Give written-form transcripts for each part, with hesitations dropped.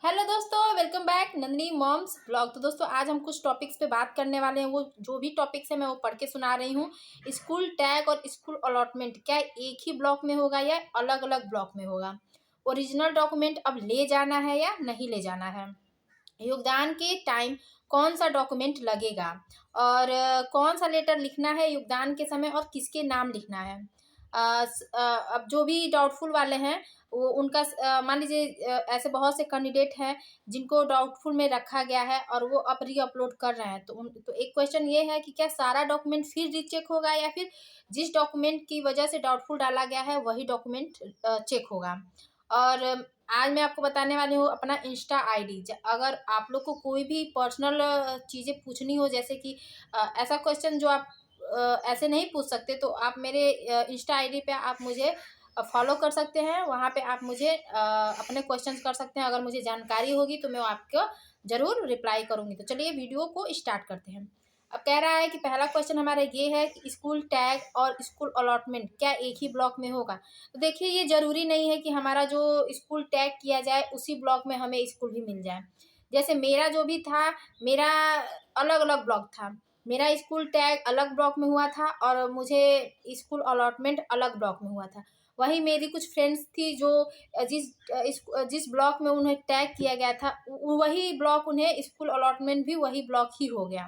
Hello दोस्तों, welcome back Nandini moms blog. तो दोस्तों आज हम कुछ टॉपिक्स पे बात करने वाले हैं। वो जो भी टॉपिक्स है मैं वो पढ़ के सुना रही हूँ। स्कूल टैग और स्कूल अलॉटमेंट क्या एक ही ब्लॉक में होगा या अलग अलग ब्लॉक में होगा? ओरिजिनल डॉक्यूमेंट अब ले जाना है या नहीं ले जाना है? योगदान के टाइम कौन सा डॉक्यूमेंट लगेगा? और कौन सा लेटर लिखना है योगदान के समय और किसके नाम लिखना है? अब जो भी डाउटफुल वाले हैं वो उनका मान लीजिए ऐसे बहुत से कैंडिडेट हैं जिनको डाउटफुल में रखा गया है और वो अब री अपलोड कर रहे हैं। तो एक क्वेश्चन ये है कि क्या सारा डॉक्यूमेंट फिर रीचेक होगा या फिर जिस डॉक्यूमेंट की वजह से डाउटफुल डाला गया है वही डॉक्यूमेंट चेक होगा? और आज मैं आपको बताने वाली हूँ अपना इंस्टा आईडी। अगर आप लोग को कोई भी पर्सनल चीज़ें पूछनी हो, जैसे कि ऐसा क्वेश्चन जो आप ऐसे नहीं पूछ सकते, तो आप मेरे इंस्टा आईडी पे आप मुझे फॉलो कर सकते हैं। वहाँ पे आप मुझे अपने क्वेश्चंस कर सकते हैं। अगर मुझे जानकारी होगी तो मैं आपको ज़रूर रिप्लाई करूँगी। तो चलिए वीडियो को स्टार्ट करते हैं। अब कह रहा है कि पहला क्वेश्चन हमारा ये है कि स्कूल टैग और स्कूल अलॉटमेंट क्या एक ही ब्लॉक में होगा? तो देखिए, ये ज़रूरी नहीं है कि हमारा जो स्कूल टैग किया जाए उसी ब्लॉक में हमें स्कूल भी मिल जाए। जैसे मेरा जो भी था, मेरा अलग अलग ब्लॉक था। मेरा स्कूल टैग अलग ब्लॉक में हुआ था और मुझे स्कूल अलॉटमेंट अलग ब्लॉक में हुआ था। वहीं मेरी कुछ फ्रेंड्स थी जो जिस ब्लॉक में उन्हें टैग किया गया था वही ब्लॉक उन्हें स्कूल अलॉटमेंट भी वही ब्लॉक ही हो गया।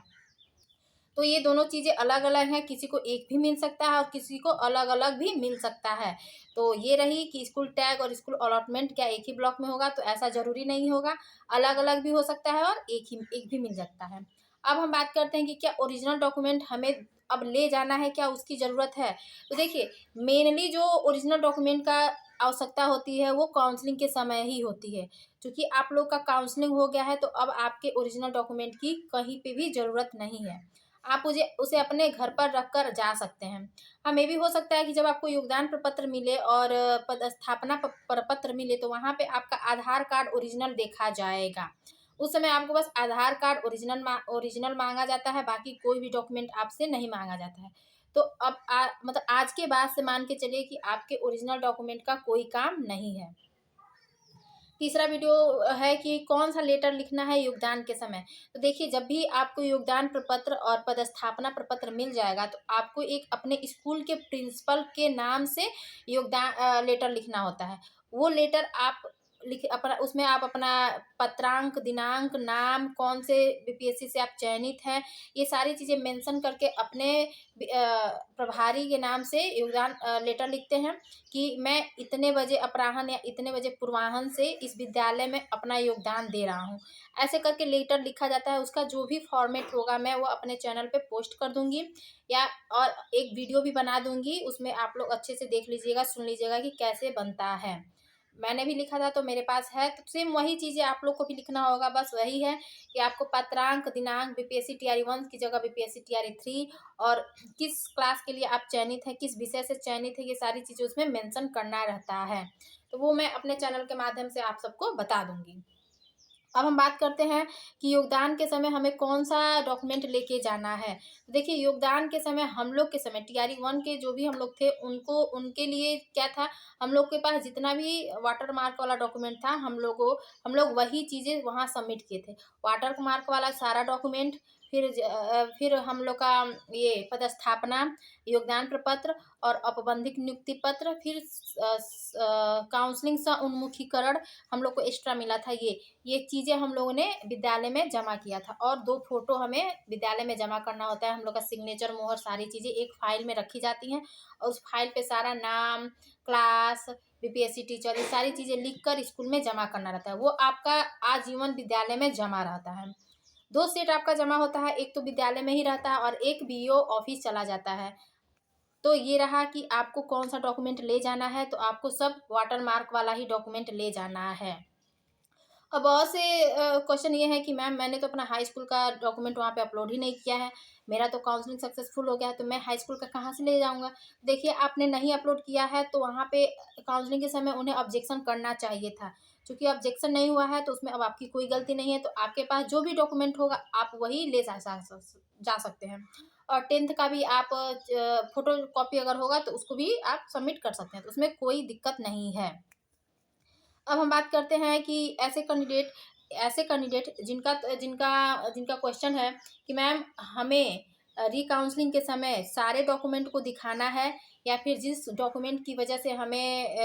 तो ये दोनों चीज़ें अलग अलग हैं। किसी को एक भी मिल सकता है और किसी को अलग अलग भी मिल सकता है। तो ये रही कि स्कूल टैग और स्कूल अलॉटमेंट क्या एक ही ब्लॉक में होगा? तो ऐसा ज़रूरी नहीं होगा, अलग अलग भी हो सकता है और एक भी मिल सकता है। अब हम बात करते हैं कि क्या ओरिजिनल डॉक्यूमेंट हमें अब ले जाना है, क्या उसकी ज़रूरत है? तो देखिए, मेनली जो ओरिजिनल डॉक्यूमेंट का आवश्यकता होती है वो काउंसलिंग के समय ही होती है। क्योंकि आप लोग का काउंसलिंग हो गया है तो अब आपके ओरिजिनल डॉक्यूमेंट की कहीं पे भी ज़रूरत नहीं है। आप उसे अपने घर पर रख कर जा सकते हैं। हाँ, ये भी हो सकता है कि जब आपको योगदान प्रपत्र मिले और पदस्थापना प्रपत्र मिले तो वहाँ पे आपका आधार कार्ड ओरिजिनल देखा जाएगा। उस समय आपको बस आधार कार्ड ओरिजिनल माँगा जाता है, बाकी कोई भी डॉक्यूमेंट आपसे नहीं माँगा जाता है। तो अब मतलब आज के बाद से मान के चलिए कि आपके ओरिजिनल डॉक्यूमेंट का कोई काम नहीं है। तीसरा वीडियो है कि कौन सा लेटर लिखना है योगदान के समय। तो देखिए, जब भी आपको योगदान प्रपत्र और पदस्थापना प्रपत्र मिल जाएगा तो आपको एक अपने स्कूल के प्रिंसिपल के नाम से योगदान लेटर लिखना होता है। वो लेटर आप लिख अपना उसमें आप अपना पत्रांक, दिनांक, नाम, कौन से बीपीएससी से आप चयनित हैं, ये सारी चीज़ें मेंशन करके अपने प्रभारी के नाम से योगदान लेटर लिखते हैं कि मैं इतने बजे अपराह्न या इतने बजे पूर्वाह्न से इस विद्यालय में अपना योगदान दे रहा हूँ। ऐसे करके लेटर लिखा जाता है। उसका जो भी फॉर्मेट होगा मैं वो अपने चैनल पे पोस्ट कर दूँगी, या और एक वीडियो भी बना दूँगी। उसमें आप लोग अच्छे से देख लीजिएगा, सुन लीजिएगा कि कैसे बनता है। मैंने भी लिखा था तो मेरे पास है, तो सेम वही चीज़ें आप लोग को भी लिखना होगा। बस वही है कि आपको पत्रांक, दिनांक, बीपीएससी टीआरई 1 की जगह बीपीएससी टीआरई 3 और किस क्लास के लिए आप चयनित हैं, किस विषय से चयनित है, ये सारी चीज़ें उसमें मेंशन करना रहता है। तो वो मैं अपने चैनल के माध्यम से आप सबको बता दूँगी। अब हम बात करते हैं कि योगदान के समय हमें कौन-सा डॉक्यूमेंट लेके जाना है। तो देखिए, योगदान के समय हम लोग के समय टीआरई 1 के जो भी हम लोग थे उनके लिए क्या था, हम लोग के पास जितना भी वाटर मार्क वाला डॉक्यूमेंट था हम लोग वही चीज़ें वहाँ सबमिट किए थे। वाटर मार्क वाला सारा डॉक्यूमेंट, फिर हम लोग का ये पदस्थापना, योगदान प्रपत्र और औपबंधिक नियुक्ति पत्र, फिर काउंसलिंग सह उन्मुखीकरण हम लोग को एक्स्ट्रा मिला था। ये चीज़ें हम लोगों ने विद्यालय में जमा किया था और 2 फ़ोटो हमें विद्यालय में जमा करना होता है। हम लोग का सिग्नेचर, मोहर, सारी चीज़ें एक फ़ाइल में रखी जाती हैं और उस फ़ाइल पे सारा नाम, क्लास, बीपीएससी टीचर, ये सारी चीज़ें लिख कर स्कूल में जमा करना रहता है। वो आपका आजीवन विद्यालय में जमा रहता है। 2 सेट आपका जमा होता है, एक तो विद्यालय में ही रहता है और एक बीईओ ऑफ़िस चला जाता है। तो ये रहा कि आपको कौन-सा डॉक्यूमेंट ले जाना है, तो आपको सब वाटर मार्क वाला ही डॉक्यूमेंट ले जाना है। अब बहुत से क्वेश्चन ये है कि मैम मैंने तो अपना हाई स्कूल का डॉक्यूमेंट वहाँ पे अपलोड ही नहीं किया है, मेरा तो काउंसलिंग सक्सेसफुल हो गया है, तो मैं हाई स्कूल का कहाँ से ले जाऊँगा? देखिए, आपने नहीं अपलोड किया है तो वहाँ पे काउंसलिंग के समय उन्हें ऑब्जेक्शन करना चाहिए था। चूँकि ऑब्जेक्शन नहीं हुआ है तो उसमें अब आपकी कोई गलती नहीं है, तो आपके पास जो भी डॉक्यूमेंट होगा आप वही ले जा सकते हैं। और 10th का भी आप फ़ोटोकॉपी अगर होगा तो उसको भी आप सबमिट कर सकते हैं, तो उसमें कोई दिक्कत नहीं है। अब हम बात करते हैं कि ऐसे कैंडिडेट जिनका जिनका जिनका क्वेश्चन है कि मैम हमें रीकाउंसलिंग के समय सारे डॉक्यूमेंट को दिखाना है या फिर जिस डॉक्यूमेंट की वजह से हमें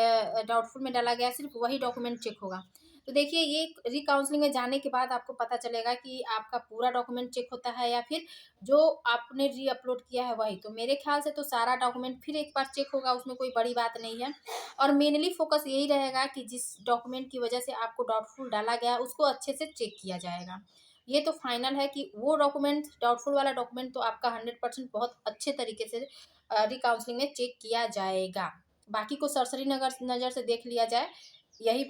डाउटफुल में डाला गया सिर्फ वही डॉक्यूमेंट चेक होगा। तो देखिए ये रीकाउंसलिंग में जाने के बाद आपको पता चलेगा कि आपका पूरा डॉक्यूमेंट चेक होता है या फिर जो आपने री अपलोड किया है वही। तो मेरे ख्याल से तो सारा डॉक्यूमेंट फिर एक बार चेक होगा, उसमें कोई बड़ी बात नहीं है। और मेनली फोकस यही रहेगा कि जिस डॉक्यूमेंट की वजह से आपको डाउटफुल डाला गया उसको अच्छे से चेक किया जाएगा। ये तो फाइनल है कि वो डॉक्यूमेंट डाउटफुल वाला डॉक्यूमेंट तो आपका 100% बहुत अच्छे तरीके से रिकाउंसलिंग में चेक किया जाएगा। बाकी को सरसरी नगर नज़र से देख लिया जाए, यही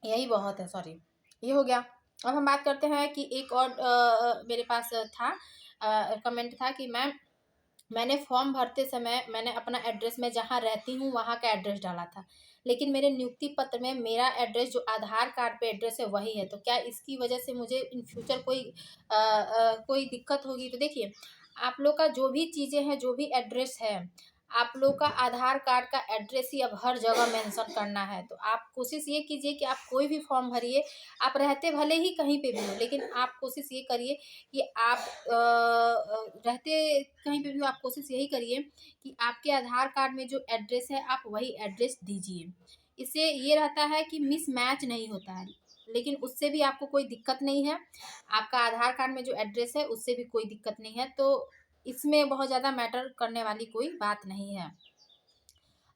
यही बहुत है। सॉरी, ये हो गया। अब हम बात करते हैं कि एक और मेरे पास था कमेंट था कि मैम मैंने फॉर्म भरते समय मैंने अपना एड्रेस, मैं जहाँ रहती हूँ वहाँ का एड्रेस डाला था, लेकिन मेरे नियुक्ति पत्र में मेरा एड्रेस जो आधार कार्ड पे एड्रेस है वही है। तो क्या इसकी वजह से मुझे इन फ्यूचर कोई दिक्कत होगी? तो देखिए, आप लोग का जो भी चीज़ें हैं, जो भी एड्रेस है, आप लोग का आधार कार्ड का एड्रेस ही अब हर जगह मेंशन करना है। तो आप कोशिश ये कीजिए कि आप कोई भी फॉर्म भरिए, आप रहते भले ही कहीं पे भी हो, लेकिन आप कोशिश ये करिए कि आप रहते कहीं पे भी हो, आप कोशिश यही करिए कि आपके आधार कार्ड में जो एड्रेस है आप वही एड्रेस दीजिए। इससे ये रहता है कि मिसमैच नहीं होता है, लेकिन उससे भी आपको कोई दिक्कत नहीं है। आपका आधार कार्ड में जो एड्रेस है उससे भी कोई दिक्कत नहीं है, तो इसमें बहुत ज़्यादा मैटर करने वाली कोई बात नहीं है।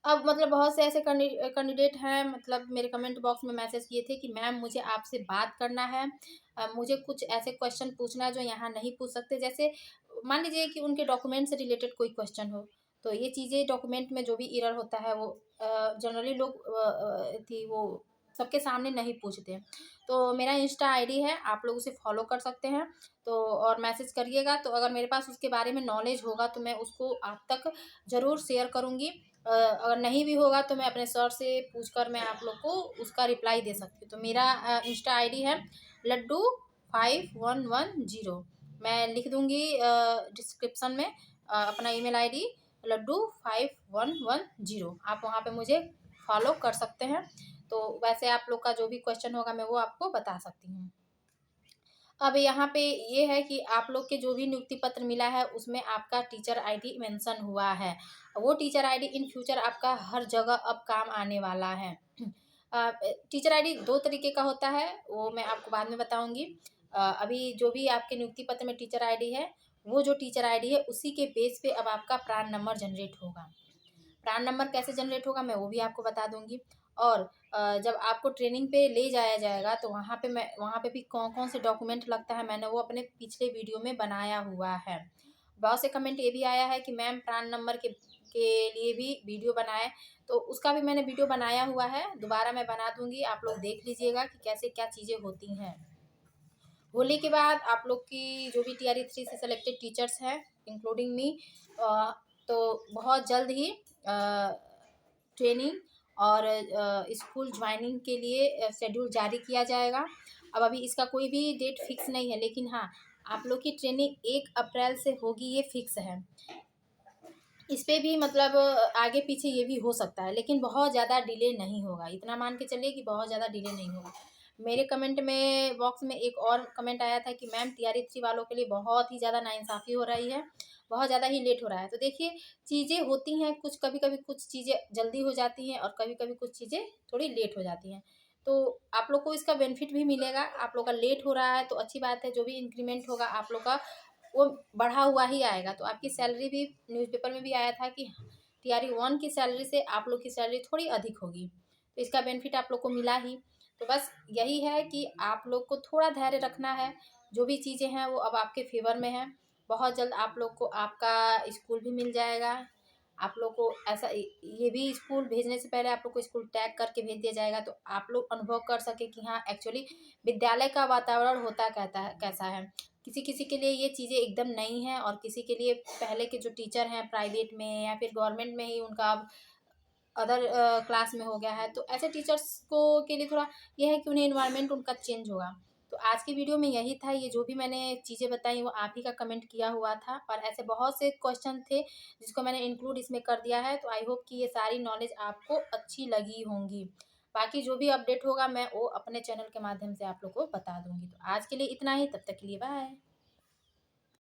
अब मतलब बहुत से ऐसे कैंडिडेट हैं, मतलब मेरे कमेंट बॉक्स में मैसेज किए थे कि मैम मुझे आपसे बात करना है, मुझे कुछ ऐसे क्वेश्चन पूछना है जो यहाँ नहीं पूछ सकते। जैसे मान लीजिए कि उनके डॉक्यूमेंट से रिलेटेड कोई क्वेश्चन हो, तो ये चीज़ें डॉक्यूमेंट में जो भी एरर होता है वो जनरली लोग थी वो सबके सामने नहीं पूछते हैं। तो मेरा इंस्टा आईडी है, आप लोग उसे फॉलो कर सकते हैं। तो और मैसेज करिएगा, तो अगर मेरे पास उसके बारे में नॉलेज होगा तो मैं उसको आप तक ज़रूर शेयर करूँगी। अगर नहीं भी होगा तो मैं अपने सर से पूछकर मैं आप लोग को उसका रिप्लाई दे सकती हूँ। तो मेरा इंस्टा आईडी है लड्डू 5110। मैं लिख दूँगी डिस्क्रिप्शन में अपना ईमेल आईडी लड्डू 5110। आप वहाँ पे मुझे फॉलो कर सकते हैं। तो वैसे आप लोग का जो भी क्वेश्चन होगा मैं वो आपको बता सकती हूँ। अब यहाँ पे ये है कि आप लोग के जो भी नियुक्ति पत्र मिला है उसमें आपका टीचर आईडी मेंशन हुआ है। वो टीचर आईडी इन फ्यूचर आपका हर जगह अब काम आने वाला है। टीचर आईडी दो तरीके का होता है, वो मैं आपको बाद में बताऊंगी। अभी जो भी आपके नियुक्ति पत्र में टीचर आईडी है, वो जो टीचर आईडी है उसी के बेस पे अब आपका प्रान नंबर जनरेट होगा। प्रान नंबर कैसे जनरेट होगा मैं वो भी आपको बता दूंगी। और जब आपको ट्रेनिंग पे ले जाया जाएगा तो वहाँ पे भी कौन कौन से डॉक्यूमेंट लगता है मैंने वो अपने पिछले वीडियो में बनाया हुआ है। बहुत से कमेंट ये भी आया है कि मैम प्रान नंबर के लिए भी वीडियो बनाए, तो उसका भी मैंने वीडियो बनाया हुआ है, दोबारा मैं बना दूंगी, आप लोग देख लीजिएगा कि कैसे क्या चीज़ें होती हैं। होली के बाद आप लोग की जो भी TRE 3 से सेलेक्टेड टीचर्स हैं इंक्लूडिंग मी, तो बहुत जल्द ही ट्रेनिंग और स्कूल ज्वाइनिंग के लिए शेड्यूल जारी किया जाएगा। अब अभी इसका कोई भी डेट फिक्स नहीं है, लेकिन हाँ, आप लोग की ट्रेनिंग 1 अप्रैल से होगी, ये फिक्स है। इस पे भी मतलब आगे पीछे ये भी हो सकता है, लेकिन बहुत ज़्यादा डिले नहीं होगा। इतना मान के चलिए कि बहुत ज़्यादा डिले नहीं होगा। मेरे कमेंट में बॉक्स में एक और कमेंट आया था कि मैम TRE 3 वालों के लिए बहुत ही ज़्यादा नाइंसाफ़ी हो रही है, बहुत ज़्यादा ही लेट हो रहा है। तो देखिए, चीज़ें होती हैं, कुछ कभी-कभी कुछ चीज़ें जल्दी हो जाती हैं और कभी-कभी कुछ चीज़ें थोड़ी लेट हो जाती हैं। तो आप लोग को इसका बेनिफिट भी मिलेगा। आप लोग का लेट हो रहा है तो अच्छी बात है, जो भी इंक्रीमेंट होगा आप लोग का वो बढ़ा हुआ ही आएगा। तो आपकी सैलरी भी न्यूज़पेपर में भी आया था कि TRE 1 की सैलरी से आप लोग की सैलरी थोड़ी अधिक होगी, तो इसका बेनिफिट आप लोग को मिला ही। तो बस यही है कि आप लोग को थोड़ा धैर्य रखना है, जो भी चीज़ें हैं वो अब आपके फेवर में है। बहुत जल्द आप लोग को आपका स्कूल भी मिल जाएगा। आप लोग को ऐसा ये भी स्कूल भेजने से पहले आप लोग को स्कूल टैग करके भेज दिया जाएगा, तो आप लोग अनुभव कर सके कि हाँ एक्चुअली विद्यालय का वातावरण होता कहता है कैसा है। किसी किसी के लिए ये चीज़ें एकदम नई हैं और किसी के लिए पहले के जो टीचर हैं प्राइवेट में या फिर गवर्नमेंट में ही उनका अब अदर क्लास में हो गया है, तो ऐसे टीचर्स को के लिए थोड़ा ये है कि उन्हें इन्वायरमेंट उनका चेंज होगा। तो आज की वीडियो में यही था, ये जो भी मैंने चीज़ें बताई वो आप ही का कमेंट किया हुआ था, और ऐसे बहुत से क्वेश्चन थे जिसको मैंने इंक्लूड इसमें कर दिया है। तो आई होप कि ये सारी नॉलेज आपको अच्छी लगी होंगी। बाकी जो भी अपडेट होगा मैं वो अपने चैनल के माध्यम से आप लोग को बता दूंगी। तो आज के लिए इतना ही, तब तक के लिए बाय।